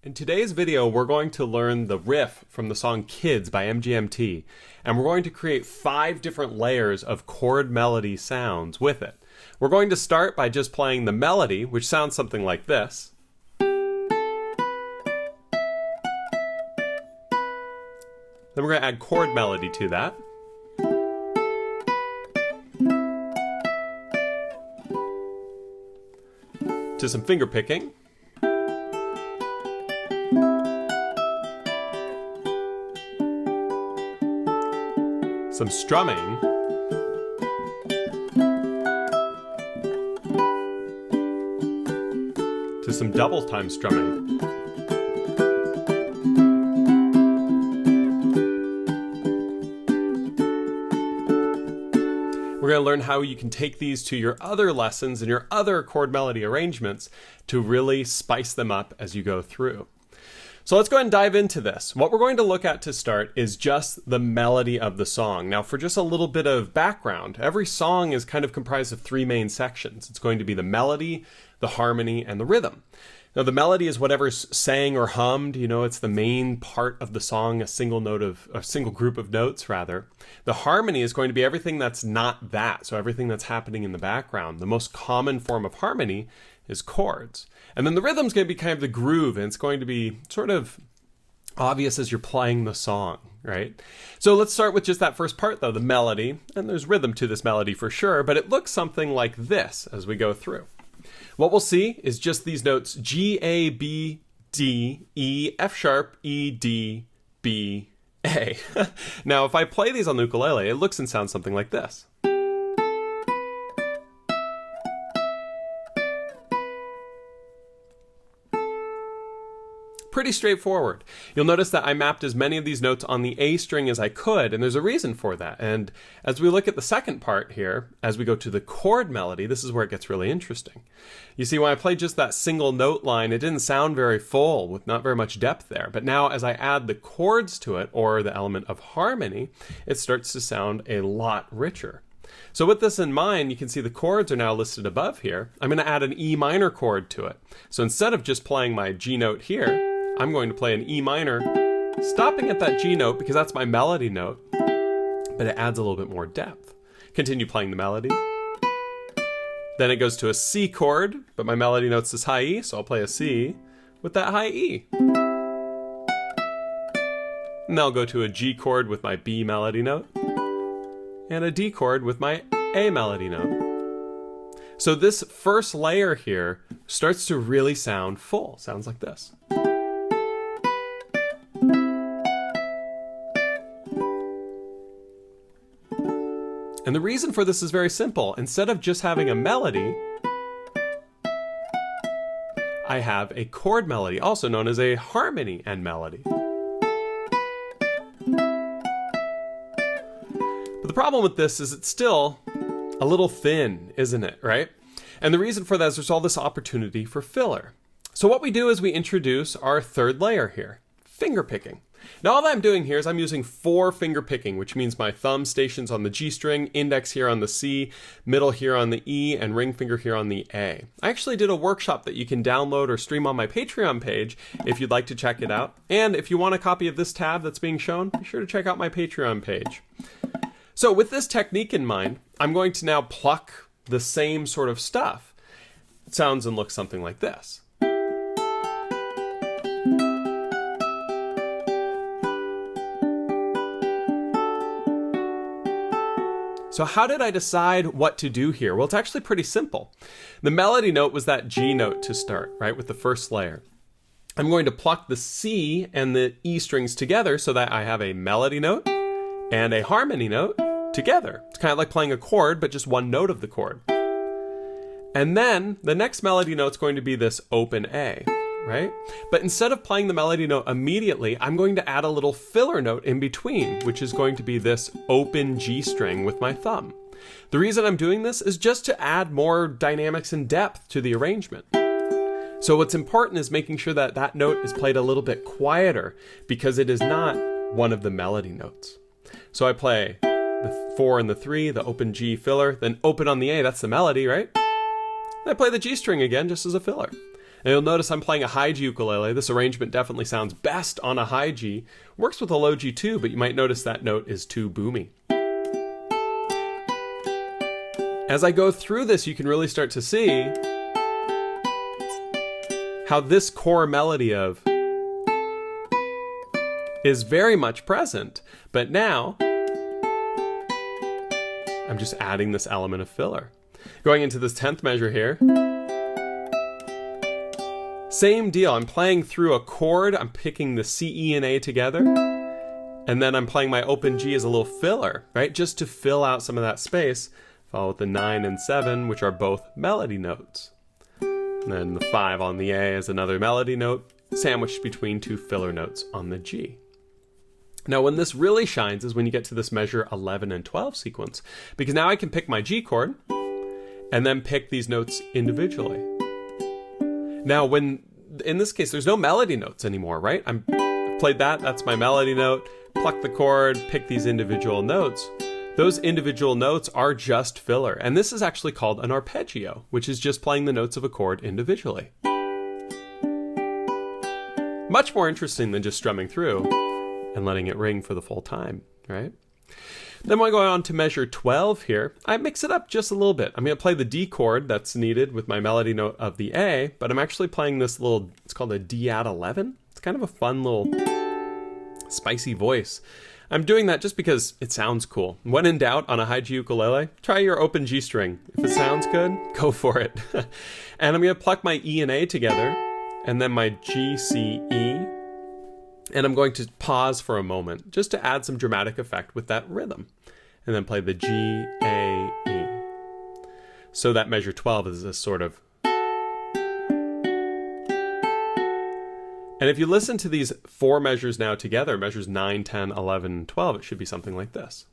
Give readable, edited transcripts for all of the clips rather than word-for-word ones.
In today's video, we're going to learn the riff from the song Kids by MGMT, and we're going to create 5 different layers of chord melody sounds with it. We're going to start by just playing the melody, which sounds something like this. Then we're going to add chord melody to that. To some finger picking. Some strumming, to some double time strumming. We're going to learn how you can take these to your other lessons and your other chord melody arrangements to really spice them up as you go through. So let's go ahead and dive into this. What we're going to look at to start is just the melody of the song. Now, for just a little bit of background, every song is kind of comprised of 3 main sections. It's going to be the melody, the harmony, and the rhythm. Now, the melody is whatever's sang or hummed. You know, it's the main part of the song, a single group of notes, rather. The harmony is going to be everything that's not that, so everything that's happening in the background. The most common form of harmony is chords. And then the rhythm's going to be kind of the groove, and it's going to be sort of obvious as you're playing the song, right? So let's start with just that first part, though, the melody. And there's rhythm to this melody for sure, but it looks something like this as we go through. What we'll see is just these notes G, A, B, D, E, F sharp, E, D, B, A. Now, if I play these on the ukulele, it looks and sounds something like this. Pretty straightforward. You'll notice that I mapped as many of these notes on the A string as I could, and there's a reason for that. And as we look at the second part here, as we go to the chord melody, this is where it gets really interesting. You see, when I played just that single note line, it didn't sound very full, with not very much depth there. But now as I add the chords to it, or the element of harmony, it starts to sound a lot richer. So with this in mind, you can see the chords are now listed above here. I'm going to add an E minor chord to it. So instead of just playing my G note here, I'm going to play an E minor, stopping at that G note because that's my melody note, but it adds a little bit more depth. Continue playing the melody. Then it goes to a C chord, but my melody note's this high E, so I'll play a C with that high E. And then I'll go to a G chord with my B melody note, and a D chord with my A melody note. So this first layer here starts to really sound full. Sounds like this. And the reason for this is very simple. Instead of just having a melody, I have a chord melody, also known as a harmony and melody. But the problem with this is it's still a little thin, isn't it, right? And the reason for that is there's all this opportunity for filler. So what we do is we introduce our third layer here, finger picking. Now all that I'm doing here is I'm using 4 finger picking, which means my thumb stations on the G string, index here on the C, middle here on the E, and ring finger here on the A. I actually did a workshop that you can download or stream on my Patreon page if you'd like to check it out. And if you want a copy of this tab that's being shown, be sure to check out my Patreon page. So with this technique in mind, I'm going to now pluck the same sort of stuff. It sounds and looks something like this. So how did I decide what to do here? Well, it's actually pretty simple. The melody note was that G note to start, right, with the first layer. I'm going to pluck the C and the E strings together so that I have a melody note and a harmony note together. It's kind of like playing a chord, but just one note of the chord. And then the next melody note is going to be this open A, right? But instead of playing the melody note immediately, I'm going to add a little filler note in between, which is going to be this open G string with my thumb. The reason I'm doing this is just to add more dynamics and depth to the arrangement. So what's important is making sure that that note is played a little bit quieter because it is not one of the melody notes. So I play the 4 and the 3, the open G filler, then open on the A, that's the melody, right? I play the G string again just as a filler. And you'll notice I'm playing a high G ukulele. This arrangement definitely sounds best on a high G. Works with a low G too, but you might notice that note is too boomy. As I go through this, you can really start to see how this core melody of is very much present, but now I'm just adding this element of filler. Going into this 10th measure here, same deal. I'm playing through a chord, I'm picking the C, E, and A together, and then I'm playing my open G as a little filler, right? Just to fill out some of that space. Follow with the 9 and 7, which are both melody notes. And then the 5 on the A is another melody note, sandwiched between two filler notes on the G. Now, when this really shines is when you get to this measure 11 and 12 sequence, because now I can pick my G chord and then pick these notes individually. Now, in this case, there's no melody notes anymore, right? I've played that, that's my melody note, pluck the chord, pick these individual notes. Those individual notes are just filler, and this is actually called an arpeggio, which is just playing the notes of a chord individually. Much more interesting than just strumming through and letting it ring for the full time, right? Then when I go on to measure 12 here, I mix it up just a little bit. I'm going to play the D chord that's needed with my melody note of the A, but I'm actually playing this little, it's called a D add 11. It's kind of a fun little spicy voice. I'm doing that just because it sounds cool. When in doubt on a high G ukulele, try your open G string. If it sounds good, go for it. And I'm going to pluck my E and A together, and then my G, C, E, and I'm going to pause for a moment just to add some dramatic effect with that rhythm, and then play the G, A, E. So that measure 12 is this sort of. And if you listen to these 4 measures now together, measures 9, 10, 11, 12, it should be something like this.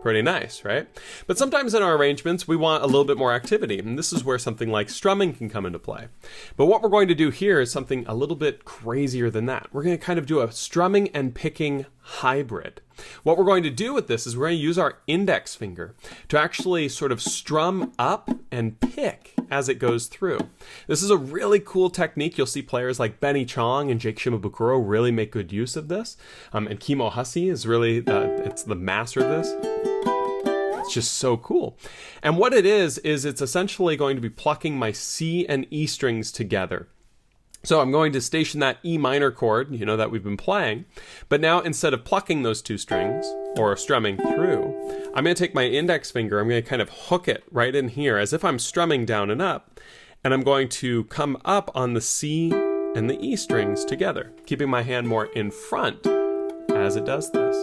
Pretty nice, right? But sometimes in our arrangements, we want a little bit more activity, and this is where something like strumming can come into play. But what we're going to do here is something a little bit crazier than that. We're going to kind of do a strumming and picking hybrid. What we're going to do with this is we're going to use our index finger to actually sort of strum up and pick as it goes through. This is a really cool technique. You'll see players like Benny Chong and Jake Shimabukuro really make good use of this. And Kimo Hussey is really, it's the master of this. It's just so cool. And what it is it's essentially going to be plucking my C and E strings together. So I'm going to station that E minor chord, that we've been playing, but now instead of plucking those 2 strings or strumming through, I'm going to take my index finger, I'm going to kind of hook it right in here as if I'm strumming down and up, and I'm going to come up on the C and the E strings together, keeping my hand more in front as it does this.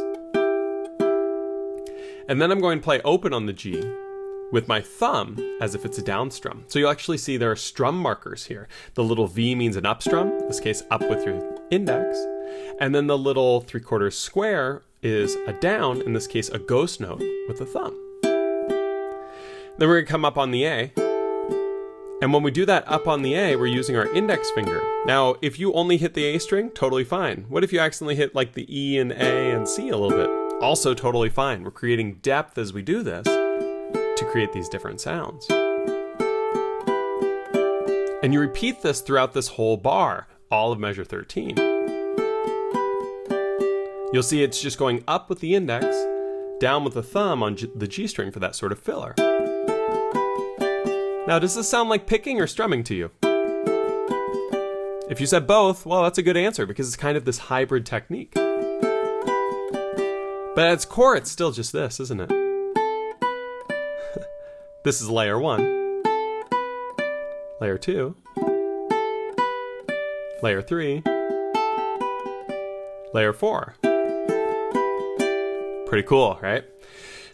And then I'm going to play open on the G with my thumb as if it's a down strum. So you'll actually see there are strum markers here. The little V means an up strum, in this case up with your index. And then the little 3/4 square is a down, in this case a ghost note with the thumb. Then we're gonna come up on the A. And when we do that up on the A, we're using our index finger. Now, if you only hit the A string, totally fine. What if you accidentally hit like the E and A and C a little bit? Also totally fine. We're creating depth as we do this to create these different sounds. And you repeat this throughout this whole bar, all of measure 13. You'll see it's just going up with the index, down with the thumb on the G string for that sort of filler. Now, does this sound like picking or strumming to you? If you said both, well, that's a good answer because it's kind of this hybrid technique. But at its core, it's still just this, isn't it? This is layer 1, layer 2, layer 3, layer 4. Pretty cool, right?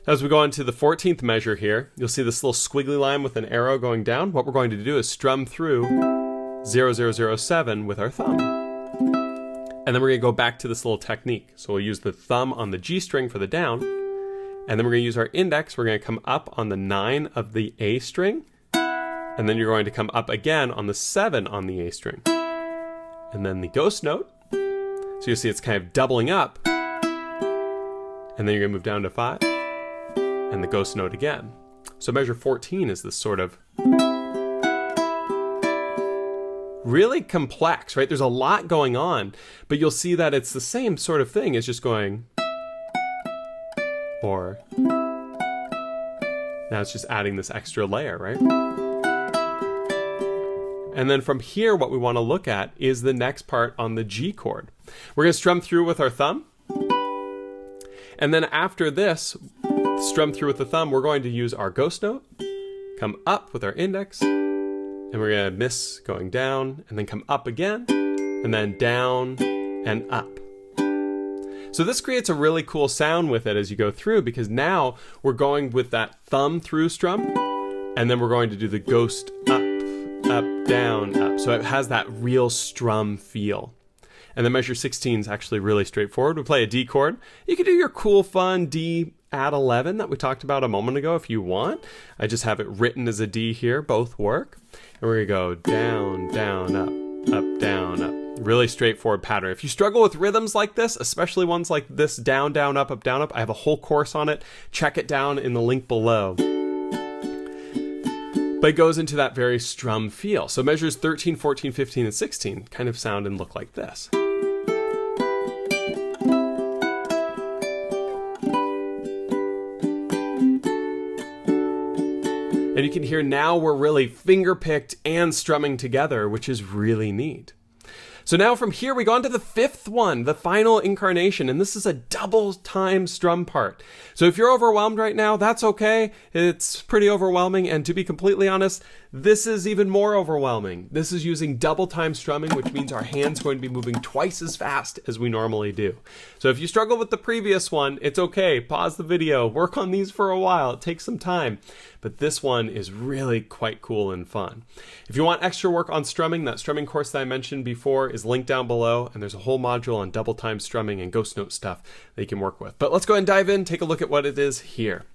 As we go into the 14th measure here, you'll see this little squiggly line with an arrow going down. What we're going to do is strum through 0007 with our thumb. And then we're going to go back to this little technique. So we'll use the thumb on the G string for the down. And then we're going to use our index. We're going to come up on the 9 of the A string. And then you're going to come up again on the 7 on the A string. And then the ghost note. So you'll see it's kind of doubling up. and then you're gonna move down to 5, and the ghost note again. So measure 14 is this sort of really complex, right? There's a lot going on, but you'll see that it's the same sort of thing. It's just going, or now it's just adding this extra layer, right? And then from here, what we want to look at is the next part on the G chord. We're going to strum through with our thumb. And then after this, strum through with the thumb, we're going to use our ghost note, come up with our index, and we're going to miss going down, and then come up again, and then down and up. So this creates a really cool sound with it as you go through, because now we're going with that thumb through strum, and then we're going to do the ghost up, up, down, up. So it has that real strum feel. And the measure 16 is actually really straightforward. We play a D chord. You can do your cool, fun D add 11 that we talked about a moment ago if you want. I just have it written as a D here. Both work. And we're going to go down, down, up, down, up. Really straightforward pattern. If you struggle with rhythms like this, especially ones like this, down, down, up, down, up, I have a whole course on it. Check it down in the link below. But it goes into that very strum feel. So measures 13, 14, 15, and 16 kind of sound and look like this. And you can hear now we're really finger-picked and strumming together, which is really neat. So now from here we go on to the fifth one, the final incarnation, and this is a double time strum part. So if you're overwhelmed right now, that's okay. It's pretty overwhelming, and to be completely honest, this is even more overwhelming. This is using double time strumming, which means our hand's going to be moving twice as fast as we normally do. So if you struggle with the previous one, it's okay. Pause the video, work on these for a while. It takes some time, but this one is really quite cool and fun. If you want extra work on strumming, that strumming course that I mentioned before is linked down below, and there's a whole module on double time strumming and ghost note stuff that you can work with. But let's go ahead and dive in, take a look at what it is here.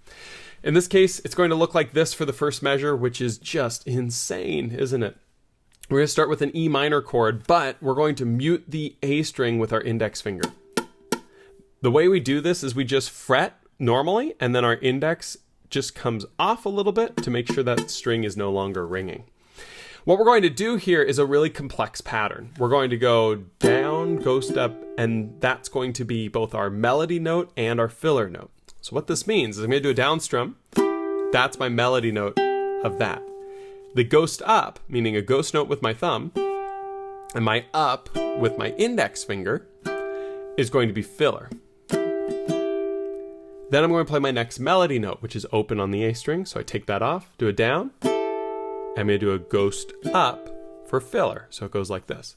In this case, it's going to look like this for the first measure, which is just insane, isn't it? We're going to start with an E minor chord, but we're going to mute the A string with our index finger. The way we do this is we just fret normally, and then our index just comes off a little bit to make sure that string is no longer ringing. What we're going to do here is a really complex pattern. We're going to go down, ghost up, and that's going to be both our melody note and our filler note. So what this means is I'm going to do a down strum. That's my melody note of that. The ghost up, meaning a ghost note with my thumb, and my up with my index finger, is going to be filler. Then I'm going to play my next melody note, which is open on the A string. So I take that off, do a down. I'm going to do a ghost up for filler. So it goes like this.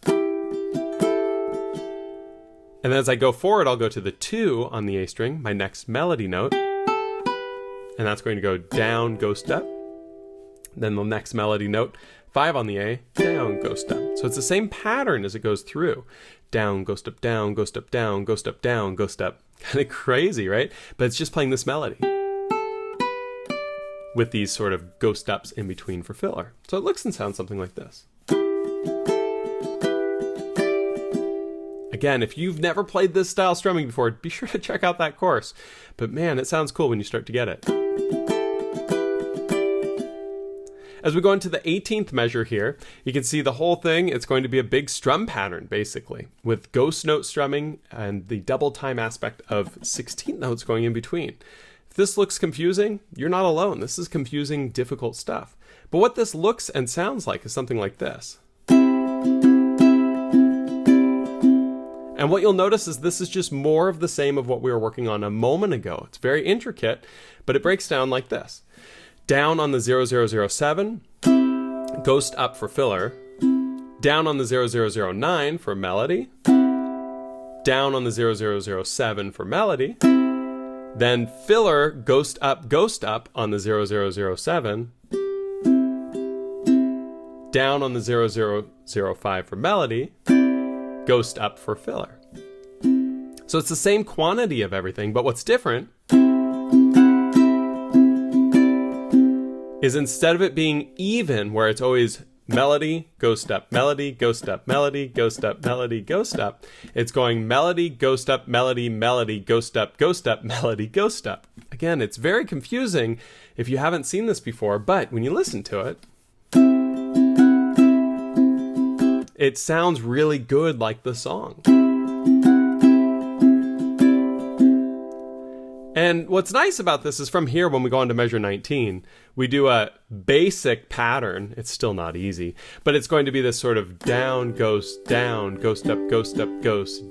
And then as I go forward, I'll go to the 2 on the A string, my next melody note. And that's going to go down, ghost up. Then the next melody note, 5 on the A, down, ghost up. So it's the same pattern as it goes through. Down, ghost up, down, ghost up, down, ghost up, down, ghost up. Kind of crazy, right? But it's just playing this melody with these sort of ghost ups in between for filler. So it looks and sounds something like this. Again, if you've never played this style strumming before, be sure to check out that course. But man, it sounds cool when you start to get it. As we go into the 18th measure here, you can see the whole thing. It's going to be a big strum pattern, basically, with ghost note strumming and the double time aspect of 16 notes going in between. If this looks confusing, you're not alone. This is confusing, difficult stuff. But what this looks and sounds like is something like this. And what you'll notice is this is just more of the same of what we were working on a moment ago. It's very intricate, but it breaks down like this. Down on the 0007, ghost up for filler. Down on the 0009 for melody. Down on the 0007 for melody. Then filler, ghost up on the 0007. Down on the 0005 for melody. Ghost up for filler. So it's the same quantity of everything, but what's different is instead of it being even, where it's always melody, go step, melody, go step, melody, go step, melody, go step. It's going melody, go step, melody, melody, go step, melody, go step. Again, it's very confusing if you haven't seen this before, but when you listen to it, it sounds really good like the song. And what's nice about this is from here, when we go on to measure 19, we do a basic pattern. It's still not easy, but it's going to be this sort of down, go step, down, go step,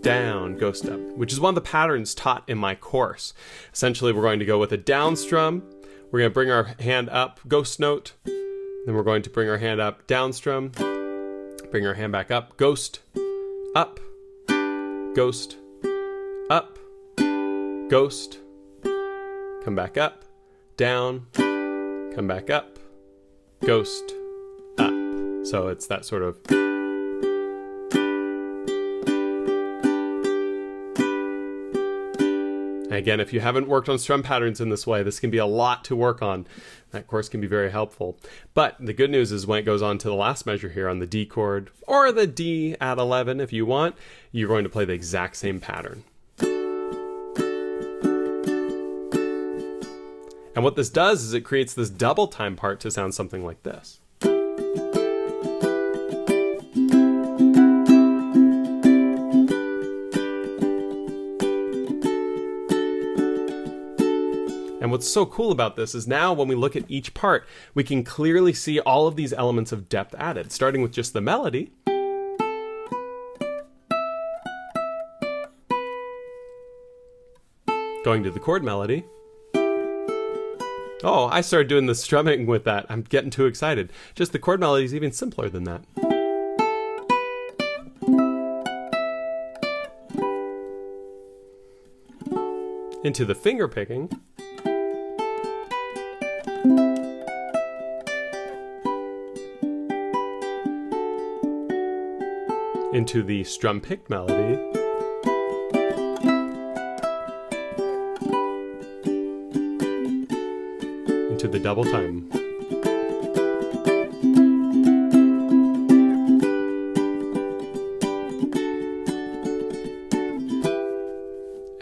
down, go step, which is one of the patterns taught in my course. Essentially, we're going to go with a down strum. We're going to bring our hand up, ghost note. Then we're going to bring our hand up, down strum. Bring our hand back up, ghost, up, ghost, up, ghost. Come back up, down, come back up, ghost, up. So it's that sort of. Again, if you haven't worked on strum patterns in this way, this can be a lot to work on. That course can be very helpful. But the good news is when it goes on to the last measure here on the D chord, or the D at 11 if you want, you're going to play the exact same pattern. And what this does is it creates this double time part to sound something like this. And what's so cool about this is now when we look at each part, we can clearly see all of these elements of depth added, starting with just the melody. Going to the chord melody. Oh, I started doing the strumming with that. I'm getting too excited. Just the chord melody is even simpler than that. Into the finger picking. Into the strum picked melody. Into the double time.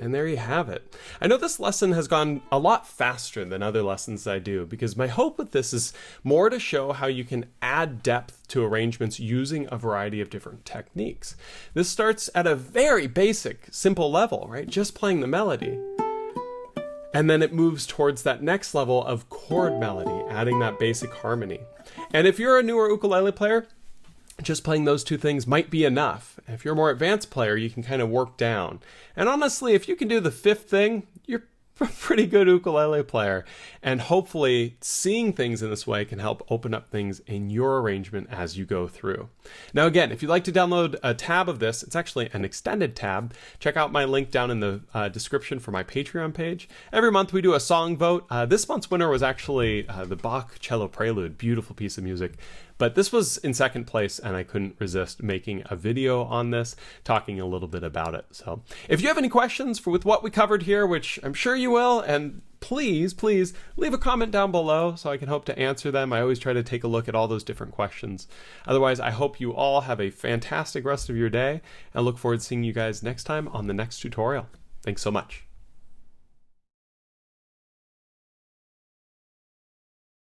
And there you have it. I know this lesson has gone a lot faster than other lessons I do, because my hope with this is more to show how you can add depth to arrangements using a variety of different techniques. This starts at a very basic, simple level, right? Just playing the melody. And then it moves towards that next level of chord melody, adding that basic harmony. And if you're a newer ukulele player, just playing those two things might be enough. If you're a more advanced player, you can kind of work down. And honestly, if you can do the fifth thing, you're a pretty good ukulele player. And hopefully seeing things in this way can help open up things in your arrangement as you go through. Now again, if you'd like to download a tab of this, it's actually an extended tab. Check out my link down in the description for my Patreon page. Every month we do a song vote. This month's winner was actually the Bach Cello Prelude, beautiful piece of music. But this was in second place, and I couldn't resist making a video on this, talking a little bit about it. So if you have any questions with what we covered here, which I'm sure you will, and please leave a comment down below so I can hope to answer them. I always try to take a look at all those different questions. Otherwise, I hope you all have a fantastic rest of your day, and look forward to seeing you guys next time on the next tutorial. Thanks so much.